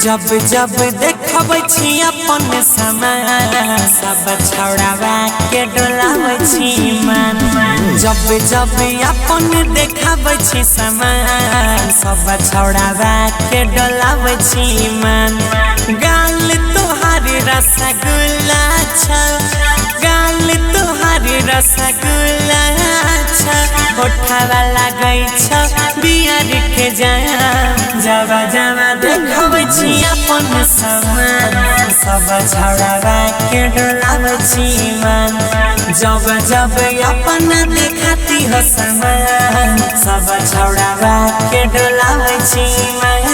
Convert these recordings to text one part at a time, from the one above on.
जब जब देखबै छी अपन समय सब छौड़ावा के डोलाबै छी मन। जब जब अपन देखबै छी समय सब छौड़ावा के डोलाबै छी मन। गाल तोहार रसगुल्ला छ, गाल तोहार रसगुल्ला छ, होठवा लागै छ बियर के जाम। जब जब देखबै छी अपन समय सब छौड़ावा के डोलाबै छी मन। जब जब अपन देखती हो समय सब छौड़ावा के डोलाबै छी मन।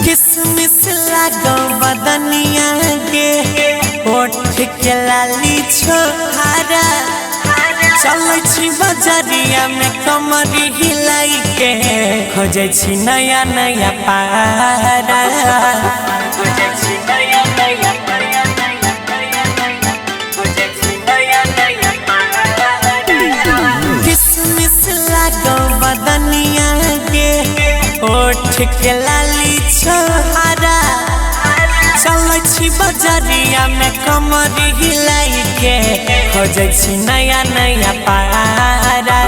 किसमिस लागो बदनिया के होठ के लाली छोहारा। चलै छी बजरिया में कमर हिलाई के खोजै छी नया नया पारा। किसमिस लागो बदनिया के होठ के लाली छोहारा। चलै छी बजरिया में कमर हिलाई के खोजै छी नया नया पारा।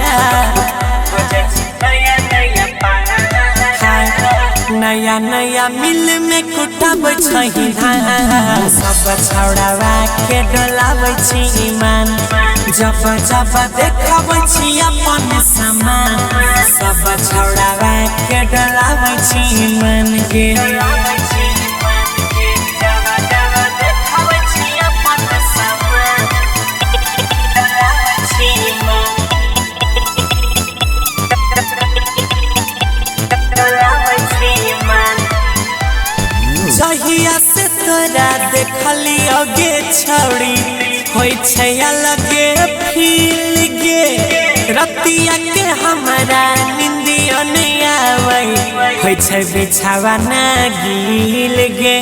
नया नया मिल में कुटाबै छी धान सब छौड़ावा के डोलाबै छी मन। जब जब देखबै छी अपन समान सब छौड़ावा के डोलाबै छी मन के। जहिया से तोरा देखली अगे छौड़ी होय छै अलगे फील गे। रतिया के हमरा निंदियो नहीं आवे होय छै बिछावा ना गील गे।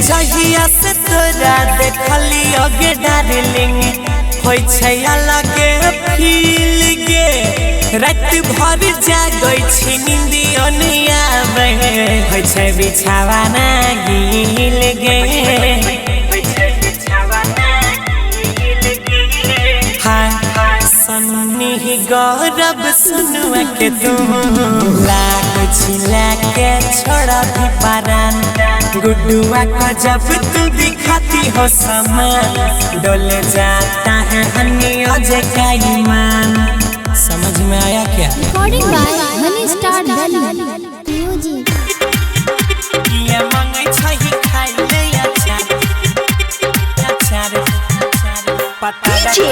जहिया से तोरा देखली अगे डार्लिंग होय छै अलगे फील गे। रात भर जागै छी निंदियो नहीं आवे होय छै बिछावा ना गील गे। सन्नी गौरव सुनुआ के तू लाग छिला के छोड़ा भी पारान। गुड्डुआ का जब तू दिखाती हो समय डोल जाता है हनी अजय का ईमान। समझ में आया क्या? Recording by money star music. ये मंगै छही खाइ ले अचार अचार पता रखी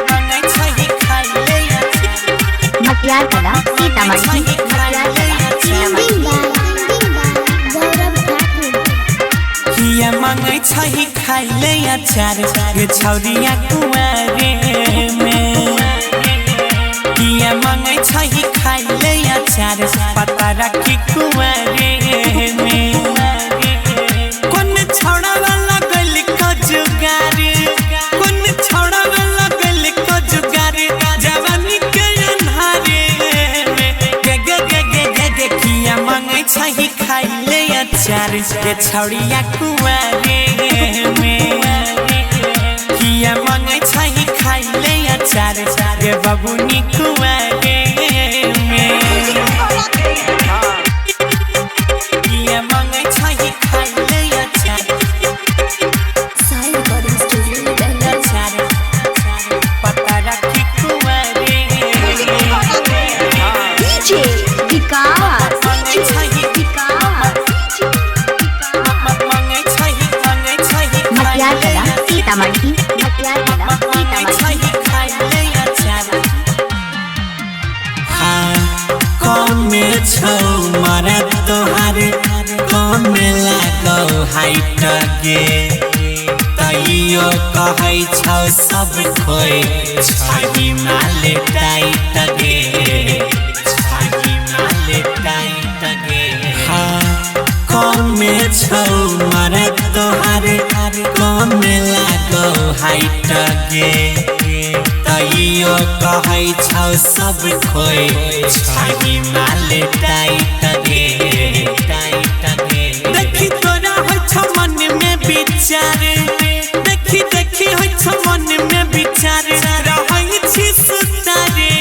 मंगै छही खाइ ले अचार मटियार कला सीतामढ़ी। किया मंगै छही खाइ ले अचार गे छौरिया कुंवारे में। किया मंगै छही खाइ ले अचार पता रखी कुंवारे में। कोन छौड़ावा लगल कजुगारी, कोन छौड़ावा लगल कजुगारी जवानी के अन्हारे में। गे गे गे गे गे गे किया मंगै छही खाइ ले अचार गे छौरिया कुंवारे में। किया मंगै छही खाइ ले अचार गे बबुनी कुंवारे में। किया मंगै छही खाइ ले अचार अचार पता रखी कुंवारे विकास। सीतामढ़ी मटियाला सीतामढ़ी कमे छौ मारे तोहार कमे लागौ हाइट गे तैयो कहै छौ सब कोई छागी माले टाइट गे छागी माले टाइट गे कमे छौ मारे तोहार कमे लागौ हाइट गे तैयो कहै छौ सब कोई छागी माले टाइट गे टाइट गे देखी तोरा होइ छौ मन में विचार देखी देखी होइ छौ मन में विचार रहै छी सुतारे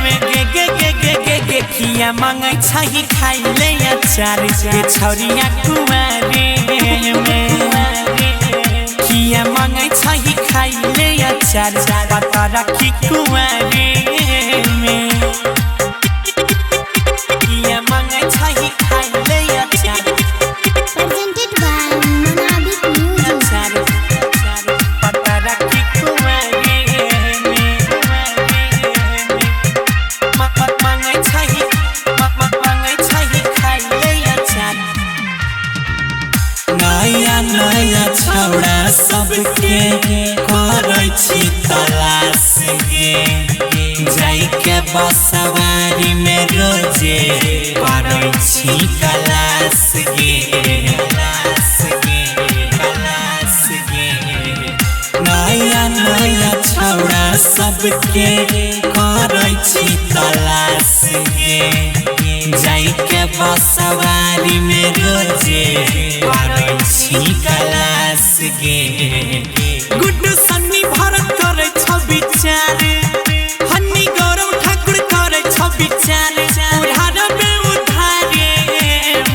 में गे गे गे गे गे गे किया मांगै छही खाइ ले अचार के छौरिया कुमारे में किया मांगै छही खाइ ले अचार पता रखी कुमारे में किया मांगै छही खाइ ले अचार presented by Monabic Music पता रखी कुमारे में मांगै छही खाइ ले अचार नया नया छौड़ा सबके करै छी तलाश गे जाई के बसवारी में रोजे करै छी कलाश गे कलाश गे कलाश गे नया नया छौड़ा सबके करै छी तलाश गे जाई के बसवारी में रोजे करै छी कलाश गे गुड्डू सन्नी भरत करे छ विचार हन्नी गौरव ठाकुर करे छ विचार उधार में उधारे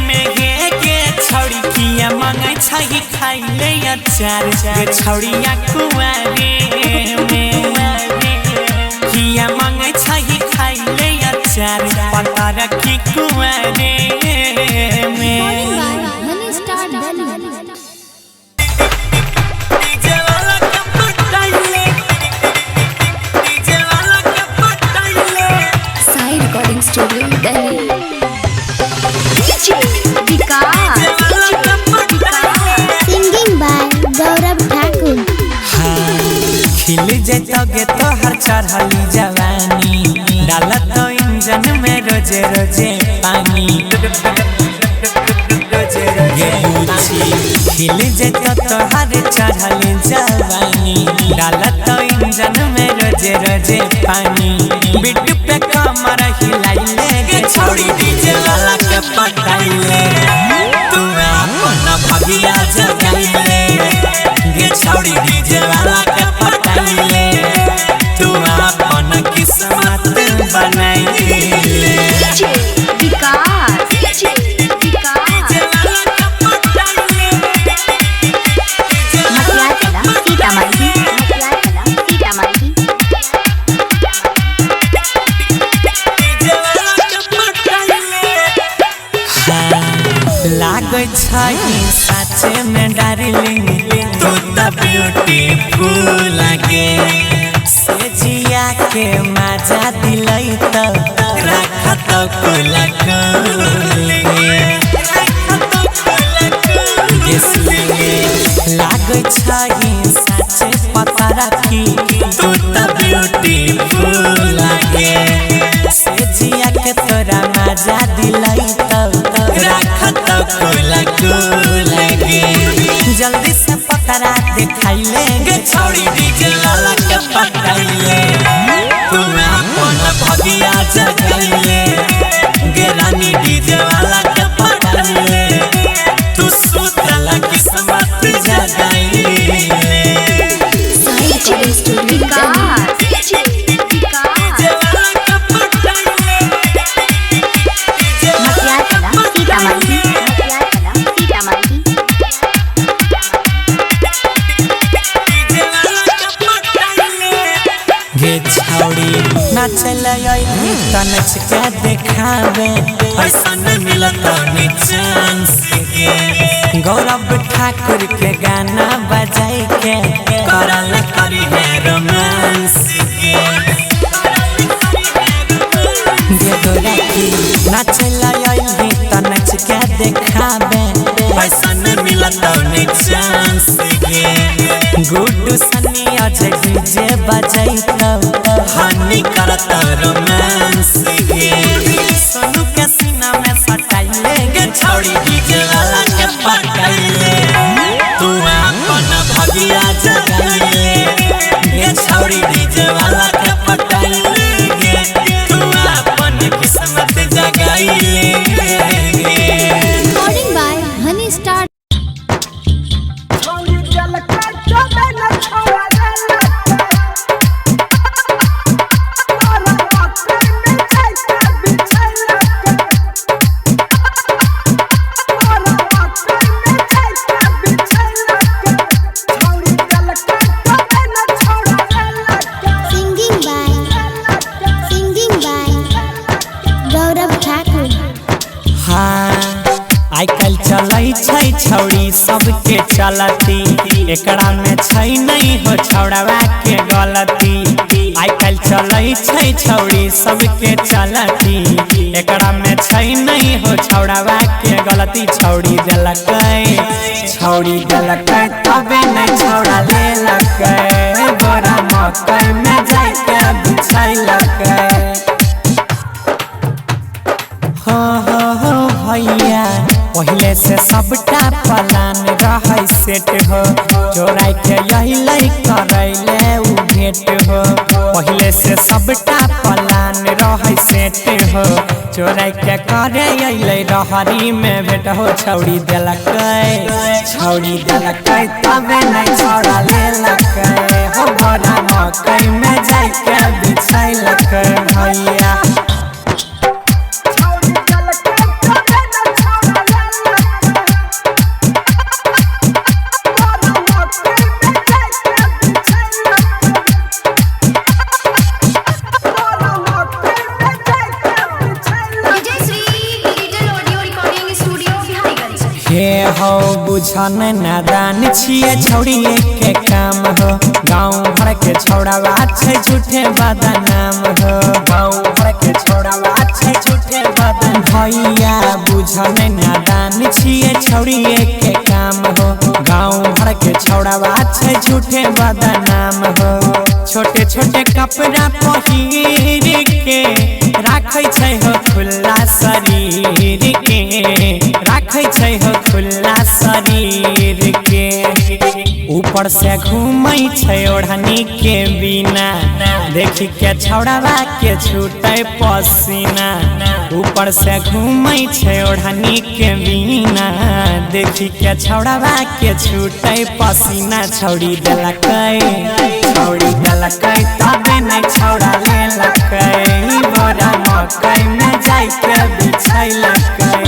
में गे गे छौड़ी किया मांगै छही खाइ ले अचार गे छौड़िया कुमारे में किया मांगै छही खाइ ले अचार पता रखी कुमारे में Money Star Delhi Sai Recording Studio Delhi Vikas Singing by Gaurav Thakur खिल जैतोगे तोहर चढ़ली जवानी डालत तो इंजन में रोजे रोजे पानी खिल जैतो तोहर चढ़ली जवानी डालत तो इंजन में रोजे रोजे पानी बिट पे कमर हिलाइले गे छोड़ी डीजे वाला के पटाइले तू अपन भगिया जगाइले गे छोड़ी डीजे वाला के पटाइले तू अपन किस्मत बनाइले विकास सीतामढ़ी लागै छै साचे में डार्लिंग तू त ब्यूटीफुल लागे से जिया के मजा दिलै त रखत कुला लागै छै साचे पता रखी तू त ब्यूटीफुल लागे से जिया के तोरा मजा दिलै त रखत कुला गे जल्दी से पकड़ा दिखाइले गे छोड़ी डीजे वाला के पटाइले तू अपन भगिया जगाइले गे रानी डीजे वाला के पटाइले तू सुतल किस्मत जगाइले Sai Recording Studio सीतामढ़ी गे छौड़ी नाचल नच के देखावे ऐसा नहीं मिलत चांस गे गौरव ठाकुर के गाना बजाई के करल करी है रोमांस नाचला आइली त नच के देखाबे पैसा न मिलत ने चांस गुड्डू सनी अजय डीजे बजाई त हानि करत रोमांस सोनू के सीना में सटाइले गे छौड़ी डीजे वाला के पटाइले तू अपन भगिया जगाइले गे छौड़ी डीजे वाला के पटाइले गे तू अपन किस्मत जगाइले Recording by Honey Star. आजकल चलै छै छौड़ी सबके चलती एकरा में छै नहीं हो छौड़ावा के गलती आजकल चलै छै छौड़ी सबके चलती एकरा में छै नहीं हो छौड़ावा के गलती छौड़ी देलकै तबे नहीं छौड़ा लेलकै बोरा मकई में जाके बिछैलकै भैया पहले से सबटा प्लान रहे सेट हो जोड़ाई के यही करैले उ भेट हो पहले से सबटा प्लान रहे सेट हो जोड़ाई के करे अइले रहरी में भेट हो छौड़ी देलकै तबे नहीं छौड़ा लेलकै हो बोरा मकई में जाके बिछैलकै भैया हो बुझन नादान छिए छौड़ी के काम हो गाँव भर के छौड़ावा छै झूठे बदनाम हो गाँव भर के छौड़ावा छै झूठे बदनाम भैया बुझन नादान छिए छौड़ी के काम हो गाँव भर के छौड़ावा छै झूठे बदनाम हो छोटे छोटे कपड़ा पहिर के राखै छै हो खुला शरीर के राखै छै हो खुला शरीर के ऊपर से घूमै छै ओढ़नी के बिना देखी के छौड़ावा के छूटे पसीना ऊपर से घूमै छै ओढ़नी के बिना देखी के छौड़ावा के छूटे पसीना छौड़ी देलकै तबे नहीं छौड़ा लेलकै बोरा मकई में जाके बिछैलकै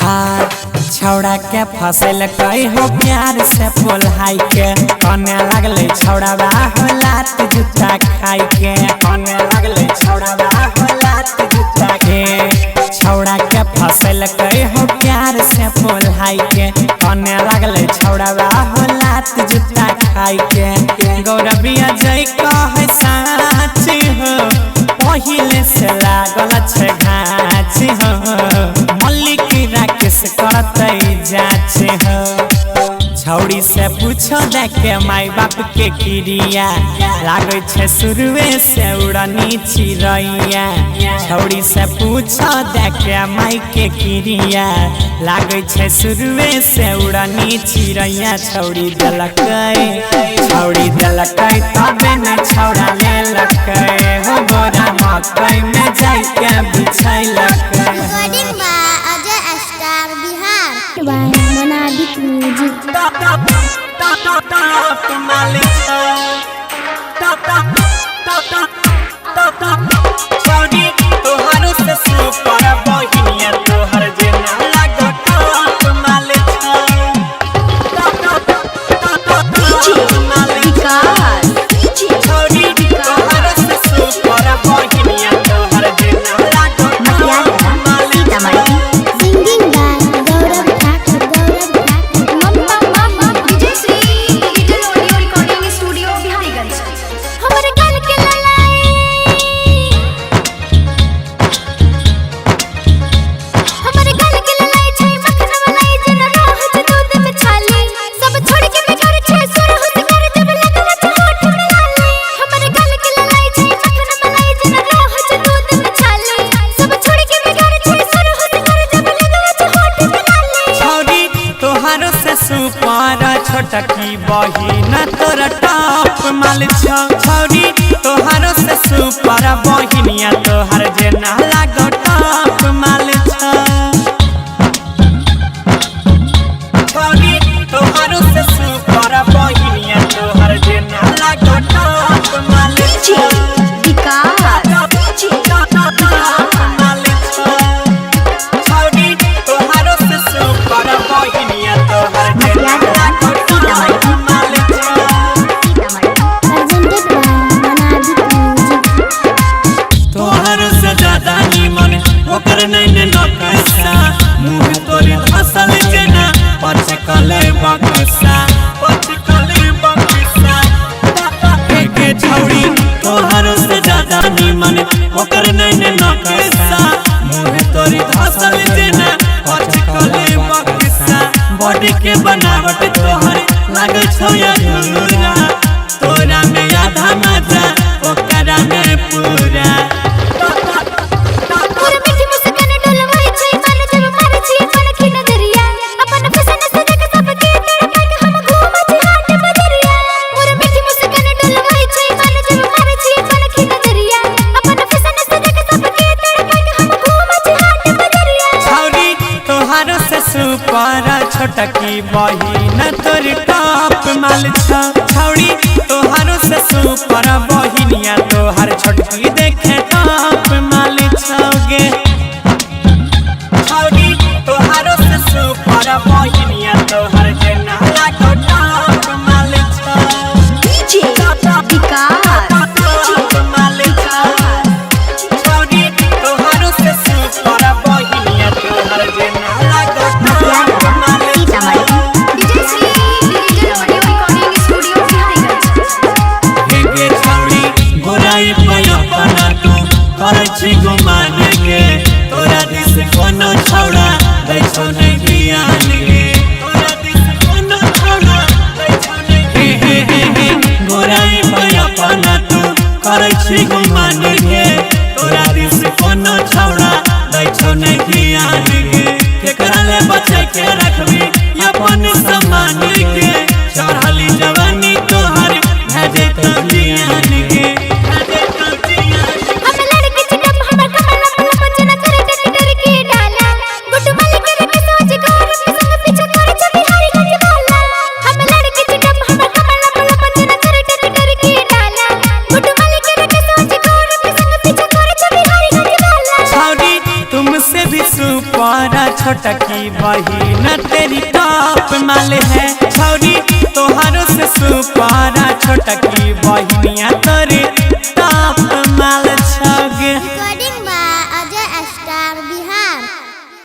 छौड़ा के फसल कई हो प्यार से पोल्हाई के कने लगले छौड़ावा हो लात जूता खाई के कने लगले छौड़ावा हो लात जूता के छौड़ा के फसल कई हो प्यार से पोल्हाई के कने लगले छौड़ावा हो लात जूता खाई के गौरविया जय कहे साच हो पहिले से लागल छै घाच हो मल्लिक राकेश करतै जाच हो छौड़ी से पूछो देखे माई बाप के क्रिया लागे छे शुरुए से उड़नी चिड़ैया छौड़ी से पूछो देखे माई के क्रिया लागे छे शुरुए से उड़नी चिड़ैया छौड़ी देलकै तबे नहीं छौड़ा लेलकै हो बोरा मकई में जाके बिछैलकै Recording by Ajay Star Bihar. By Monabic Music. तोहारो से सुपर छोटकी बहिन तोरा टॉप माल छौरी तोहारो से सुपर बहिनिया तोहर जेना लागो टॉप माल छौरी तोहारो से सुपर बहिनिया तोहर जेना लागो टॉप माल छौरी तोहरो से ज्यादा निमन ओकर नैने नकसा मुँह तोरी धसल जेना पचकले बक्सा बॉडी के बनावट तोहर लागे छौ अधूरा तोरा में आधा मजा ओकरा में पूरा सुपर छोटकी बहिन तोर टॉप माल छौरी तोहारो से सुपर बहिनिया तोहर छोटकी देखे टॉप माल छौगे छौरी तोहारो से सुपर बहिनिया तोहर जेना लागो टॉप माल छौरी तोहारो से सुपर बहिनिया तोहर जेना गुमान के तोरा दिस कोनो छौड़ा दै छौ नहीं ज्ञान के तोरा दिस कोनो छौड़ा दै छौ नहीं गोराई पर अपना तू करै छी गुमान के तोरा दिस कोनो छौड़ा दै छौ नहीं ज्ञान के केकरा ले बचे के रखबी अपन सम्मान के चढ़ली जवानी तोहर भेजे तो ज्ञान के छोटकी बहिन तेरी टॉप माल है छौरी तोहारो से सुपर छोटकी बहिनिया तोरे